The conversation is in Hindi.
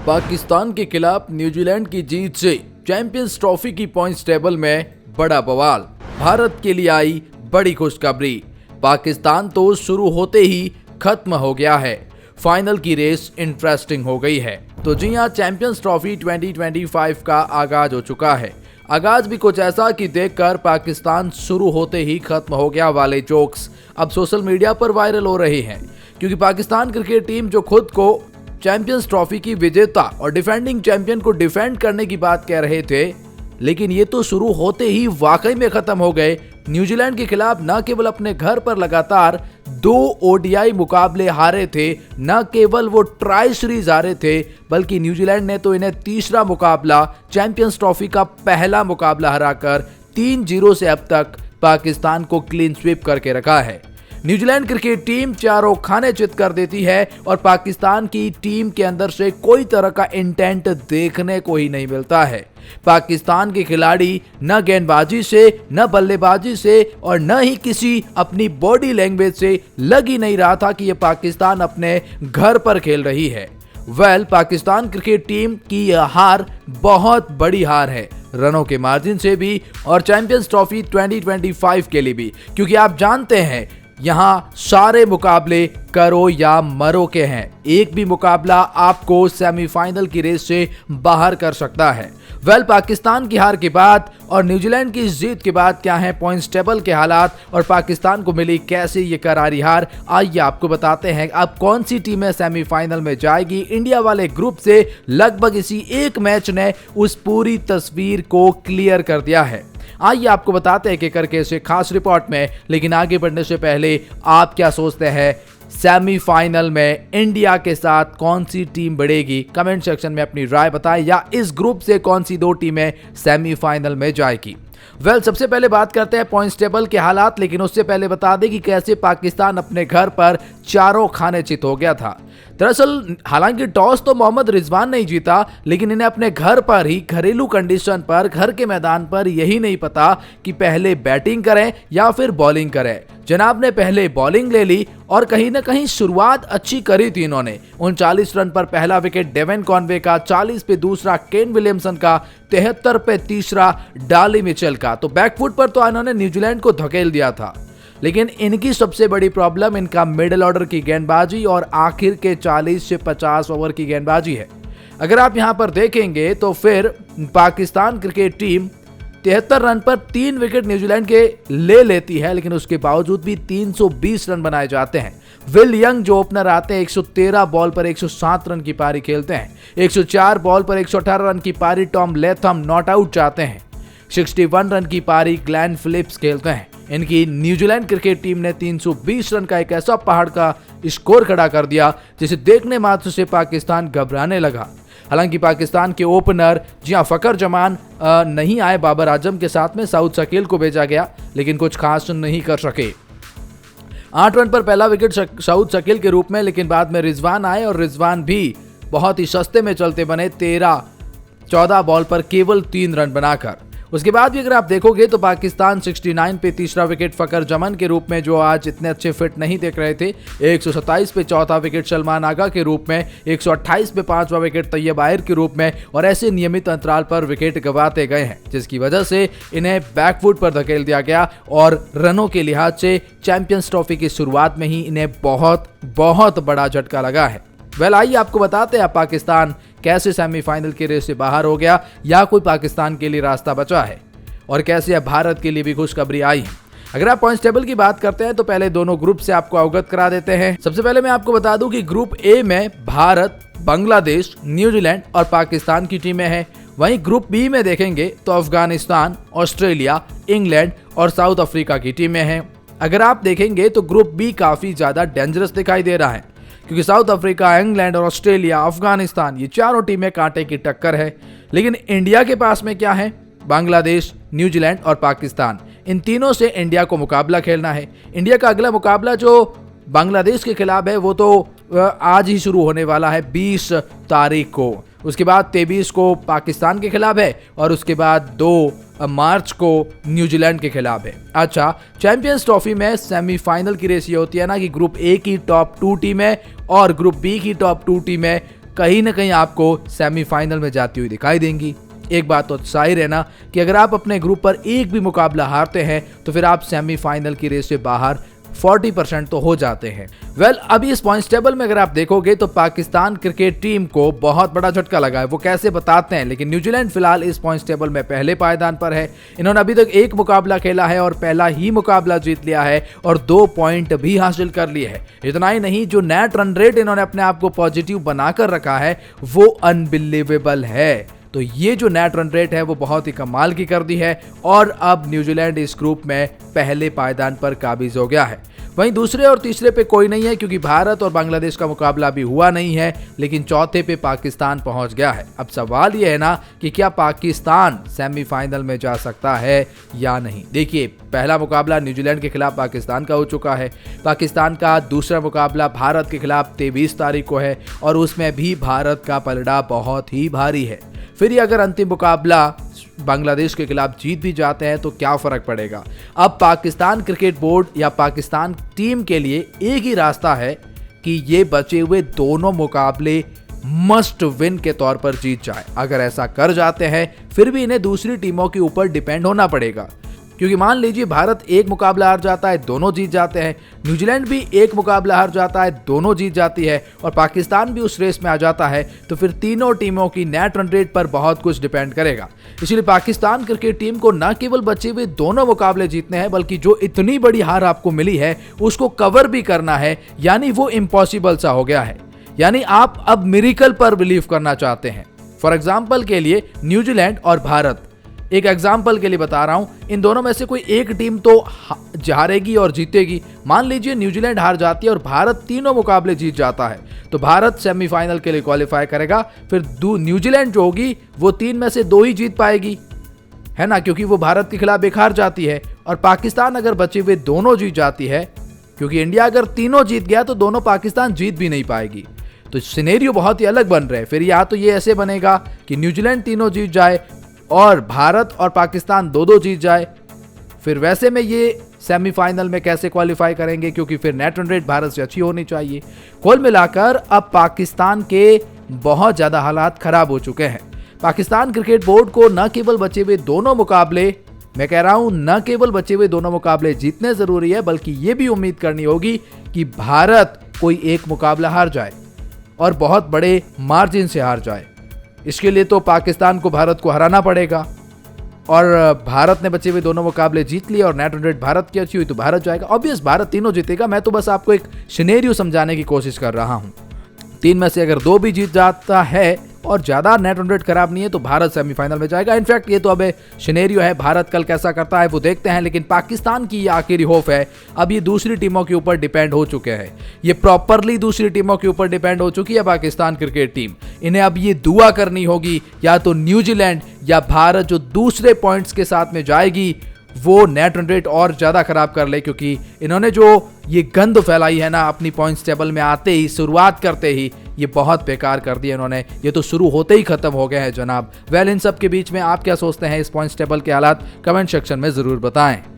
पाकिस्तान के खिलाफ न्यूजीलैंड की जीत से चैंपियंस ट्रॉफी की पॉइंट्स टेबल में बड़ा बवाल। भारत के लिए आई बड़ी खुशखबरी। पाकिस्तान तो शुरू होते ही खत्म हो गया है। फाइनल की रेस इंटरेस्टिंग हो गई है। तो जी हां, चैंपियंस ट्रॉफी 2025 का आगाज हो चुका है। आगाज भी कुछ ऐसा कि देखकर पाकिस्तान शुरू होते ही खत्म हो गया वाले जोक्स अब सोशल मीडिया पर वायरल हो रहे हैं, क्योंकि पाकिस्तान क्रिकेट टीम जो खुद को चैंपियंस ट्रॉफी की विजेता और डिफेंडिंग चैंपियन को डिफेंड करने की बात कह रहे थे, लेकिन ये तो शुरू होते ही वाकई में खत्म हो गए। न्यूजीलैंड के खिलाफ न केवल अपने घर पर लगातार 2 ओडीआई मुकाबले हारे थे, न केवल वो ट्राई सीरीज हारे थे, बल्कि न्यूजीलैंड ने तो इन्हें तीसरा मुकाबला चैंपियंस ट्रॉफी का पहला मुकाबला हराकर 3-0 से अब तक पाकिस्तान को क्लीन स्वीप करके रखा है। न्यूजीलैंड क्रिकेट टीम चारों खाने चित कर देती है और पाकिस्तान की टीम के अंदर से कोई तरह का इंटेंट देखने को ही नहीं मिलता है। पाकिस्तान के खिलाड़ी न गेंदबाजी से, न बल्लेबाजी से और न ही किसी अपनी बॉडी लैंग्वेज से लग ही नहीं रहा था कि यह पाकिस्तान अपने घर पर खेल रही है। पाकिस्तान क्रिकेट टीम की यह हार बहुत बड़ी हार है, रनों के मार्जिन से भी और चैंपियंस ट्रॉफी 2025 के लिए भी, क्योंकि आप जानते हैं यहां सारे मुकाबले करो या मरो के हैं। एक भी मुकाबला आपको सेमीफाइनल की रेस से बाहर कर सकता है। पाकिस्तान की हार के बाद और न्यूजीलैंड की जीत के बाद क्या है पॉइंट्स टेबल के हालात और पाकिस्तान को मिली कैसे ये करारी हार, आइए आपको बताते हैं अब कौन सी टीमें सेमीफाइनल में जाएगी। इंडिया वाले ग्रुप से लगभग इसी एक मैच ने उस पूरी तस्वीर को क्लियर कर दिया है। आइए आपको बताते हैं कि करके इसे खास रिपोर्ट में। लेकिन आगे बढ़ने से पहले आप क्या सोचते हैं, सेमीफाइनल में इंडिया के साथ कौन सी टीम बढ़ेगी? कमेंट सेक्शन में अपनी राय बताएं, या इस ग्रुप से कौन सी 2 टीमें सेमीफाइनल में जाएगी। सबसे पहले बात करते हैं पॉइंट्स टेबल के हालात, लेकिन उससे पहले बता दें कि कैसे पाकिस्तान अपने घर पर चारों खाने चित हो गया था। दरअसल हालांकि टॉस तो मोहम्मद रिजवान नहीं जीता, लेकिन इन्हें अपने घर पर ही घरेलू कंडीशन पर घर के मैदान पर यही नहीं पता कि पहले बैटिंग करें या फिर बॉलिंग करें। जनाब ने पहले बॉलिंग ले ली और कहीं ना कहीं शुरुआत अच्छी करी थी इन्होंने। 39 रन पर पहला विकेट डेवन कॉनवे का, 40 पे दूसरा केन विलियमसन का, 73 पे तीसरा डाली मिचेल का। तो बैकफुट पर तो इन्होंने न्यूजीलैंड को धकेल दिया था, लेकिन इनकी सबसे बड़ी प्रॉब्लम इनका मिडिल ऑर्डर की गेंदबाजी और आखिर के 40 से 50 ओवर की गेंदबाजी है। अगर आप यहां पर देखेंगे तो फिर पाकिस्तान क्रिकेट टीम 73 रन पर 3 विकेट न्यूजीलैंड के ले लेती है, लेकिन उसके बावजूद भी 320 रन बनाए जाते हैं। विल यंग जो ओपनर आते हैं 113 बॉल पर 107 रन की पारी खेलते हैं। 104 बॉल पर 118 रन की पारी टॉम लेथम नॉट आउट जाते हैं। 61 रन की पारी ग्लेन फिलिप्स खेलते हैं। इनकी न्यूजीलैंड क्रिकेट टीम ने 320 रन का एक ऐसा पहाड़ का स्कोर खड़ा कर दिया जिसे देखने मात्र से पाकिस्तान घबराने लगा। हालांकि पाकिस्तान के ओपनर फकर जमान नहीं आए, बाबर आजम के साथ में साउथ शकील को भेजा गया, लेकिन कुछ खास नहीं कर सके। 8 रन पर पहला विकेट साउथ शकील के रूप में, लेकिन बाद में रिजवान आए और रिजवान भी बहुत ही सस्ते में चलते बने, 14 बॉल पर केवल 3 रन बनाकर। उसके बाद भी अगर आप देखोगे तो पाकिस्तान 69 पे तीसरा विकेट फकर जमान के रूप में, जो आज इतने अच्छे फिट नहीं देख रहे थे, 127 पे चौथा विकेट सलमान आगा के रूप में, 128 पे 5वां विकेट तैयब आयर के रूप में, और ऐसे नियमित अंतराल पर विकेट गंवाते गए हैं, जिसकी वजह से इन्हें बैकफुट पर धकेल दिया गया और रनों के लिहाज से चैंपियंस ट्रॉफी की शुरुआत में ही इन्हें बहुत बड़ा झटका लगा है। आइए आपको बताते हैं पाकिस्तान कैसे सेमीफाइनल के रेस से बाहर हो गया, या कोई पाकिस्तान के लिए रास्ता बचा है, और कैसे अब भारत के लिए भी खुशखबरी आई है। अगर आप पॉइंट्स टेबल की बात करते हैं तो पहले दोनों ग्रुप से आपको अवगत करा देते हैं। सबसे पहले मैं आपको बता दूं कि ग्रुप ए में भारत, बांग्लादेश, न्यूजीलैंड और पाकिस्तान की टीमें हैं। वहीं ग्रुप बी में देखेंगे तो अफगानिस्तान, ऑस्ट्रेलिया, इंग्लैंड और साउथ अफ्रीका की टीमें हैं। अगर आप देखेंगे तो ग्रुप बी काफी ज्यादा डेंजरस दिखाई दे रहा है, क्योंकि साउथ अफ्रीका, इंग्लैंड और ऑस्ट्रेलिया, अफगानिस्तान, ये चारों टीमें कांटे की टक्कर है। लेकिन इंडिया के पास में क्या है? बांग्लादेश, न्यूजीलैंड और पाकिस्तान। इन तीनों से इंडिया को मुकाबला खेलना है। इंडिया का अगला मुकाबला जो बांग्लादेश के खिलाफ है वो तो आज ही शुरू होने वाला है 20 तारीख को। उसके बाद 23 को पाकिस्तान के खिलाफ है और उसके बाद 2 मार्च को न्यूजीलैंड के खिलाफ है। अच्छा, चैंपियंस ट्रॉफी में सेमीफाइनल की रेस ये होती है ना कि ग्रुप ए की टॉप 2 टीमें और ग्रुप बी की टॉप 2 टीमें कहीं ना कहीं आपको सेमीफाइनल में जाती हुई दिखाई देंगी। एक बात तो जाहिर है ना कि अगर आप अपने ग्रुप पर एक भी मुकाबला हारते हैं तो फिर आप सेमीफाइनल की रेस से बाहर 40% तो हो जाते हैं। अभी इस पॉइंट्स टेबल में अगर आप देखोगे तो पाकिस्तान क्रिकेट टीम को बहुत बड़ा झटका लगा है। वो कैसे बताते हैं, लेकिन न्यूजीलैंड फिलहाल इस पॉइंट्स टेबल में पहले पायदान पर है। इन्होंने अभी तक एक मुकाबला खेला है और पहला ही मुकाबला जीत लिया है और 2 पॉइंट भी हासिल कर लिए है। इतना ही नहीं, जो नेट रन रेट इन्होंने अपने आप को पॉजिटिव बनाकर रखा है वो अनबिलीवेबल है। तो ये जो नेट रन रेट है वो बहुत ही कमाल की कर दी है और अब न्यूजीलैंड इस ग्रुप में पहले पायदान पर काबिज हो गया है। वहीं दूसरे और तीसरे पे कोई नहीं है क्योंकि भारत और बांग्लादेश का मुकाबला भी हुआ नहीं है, लेकिन चौथे पे पाकिस्तान पहुंच गया है। अब सवाल ये है ना कि क्या पाकिस्तान सेमीफाइनल में जा सकता है या नहीं। देखिए, पहला मुकाबला न्यूजीलैंड के खिलाफ पाकिस्तान का हो चुका है। पाकिस्तान का दूसरा मुकाबला भारत के खिलाफ 23 तारीख को है और उसमें भी भारत का पलड़ा बहुत ही भारी है। फिर ये अगर अंतिम मुकाबला बांग्लादेश के खिलाफ जीत भी जाते हैं तो क्या फर्क पड़ेगा। अब पाकिस्तान क्रिकेट बोर्ड या पाकिस्तान टीम के लिए एक ही रास्ता है कि ये बचे हुए दोनों मुकाबले मस्ट विन के तौर पर जीत जाए। अगर ऐसा कर जाते हैं फिर भी इन्हें दूसरी टीमों के ऊपर डिपेंड होना पड़ेगा, क्योंकि मान लीजिए भारत एक मुकाबला हार जाता है, दोनों जीत जाते हैं, न्यूजीलैंड भी एक मुकाबला हार जाता है, दोनों जीत जाती है और पाकिस्तान भी उस रेस में आ जाता है, तो फिर तीनों टीमों की नेट रन रेट पर बहुत कुछ डिपेंड करेगा। इसलिए पाकिस्तान क्रिकेट टीम को न केवल बचे हुए दोनों मुकाबले जीतने हैं, बल्कि जो इतनी बड़ी हार आपको मिली है उसको कवर भी करना है। यानी वो इम्पॉसिबल सा हो गया है। यानी आप अब मिरेकल पर बिलीव करना चाहते हैं। फॉर एग्जाम्पल के लिए न्यूजीलैंड और भारत, एक एग्जाम्पल के लिए बता रहा हूं, इन दोनों में से कोई एक टीम तो हारेगी और जीतेगी। मान लीजिए न्यूजीलैंड हार जाती है और भारत तीनों मुकाबले जीत जाता है, तो भारत सेमीफाइनल के लिए क्वालिफाई करेगा। फिर न्यूजीलैंड जो होगी वो 3 में से 2 ही जीत पाएगी, है ना, क्योंकि वो भारत के खिलाफ एक हार जाती है। और पाकिस्तान अगर बचे हुए दोनों जीत जाती है, क्योंकि इंडिया अगर तीनों जीत गया तो दोनों पाकिस्तान जीत भी नहीं पाएगी। तो सिनेरियो बहुत ही अलग बन रहे हैं। फिर या तो ये ऐसे बनेगा कि न्यूजीलैंड तीनों जीत जाए और भारत और पाकिस्तान 2-2 जीत जाए। फिर वैसे में ये सेमीफाइनल में कैसे क्वालिफाई करेंगे, क्योंकि फिर नेट रन रेट भारत से अच्छी होनी चाहिए। कुल मिलाकर अब पाकिस्तान के बहुत ज्यादा हालात खराब हो चुके हैं। पाकिस्तान क्रिकेट बोर्ड को न केवल बचे हुए दोनों मुकाबले, मैं कह रहा हूं न केवल बचे हुए दोनों मुकाबले जीतने जरूरी है, बल्कि ये भी उम्मीद करनी होगी कि भारत कोई एक मुकाबला हार जाए और बहुत बड़े मार्जिन से हार जाए। इसके लिए तो पाकिस्तान को भारत को हराना पड़ेगा और भारत ने बचे हुए दोनों मुकाबले जीत लिए और नेट रन रेट भारत की अच्छी हुई तो भारत जाएगा। ऑब्वियस भारत तीनों जीतेगा। मैं तो बस आपको एक सिनेरियो समझाने की कोशिश कर रहा हूं। 3 में से अगर 2 भी जीत जाता है और ज्यादा नेट रन रेट खराब नहीं है तो भारत सेमीफाइनल में जाएगा। इनफैक्ट ये तो अब सिनेरियो है, भारत कल कैसा करता है वो देखते हैं, लेकिन पाकिस्तान की ये आखिरी होप है। अब ये दूसरी टीमों के ऊपर डिपेंड हो चुके हैं, ये प्रॉपरली दूसरी टीमों के ऊपर डिपेंड हो चुकी है पाकिस्तान क्रिकेट टीम। इन्हें अब ये दुआ करनी होगी या तो न्यूजीलैंड या भारत जो दूसरे पॉइंट्स के साथ में जाएगी वो नेट रन रेट और ज्यादा खराब कर ले, क्योंकि इन्होंने जो ये गंद फैलाई है ना अपनी पॉइंट्स टेबल में आते ही, शुरुआत करते ही, ये बहुत बेकार कर दिया इन्होंने। ये तो शुरू होते ही खत्म हो गए हैं जनाब। इन सब के बीच में आप क्या सोचते हैं इस पॉइंट्स टेबल के हालात, कमेंट सेक्शन में जरूर बताएं।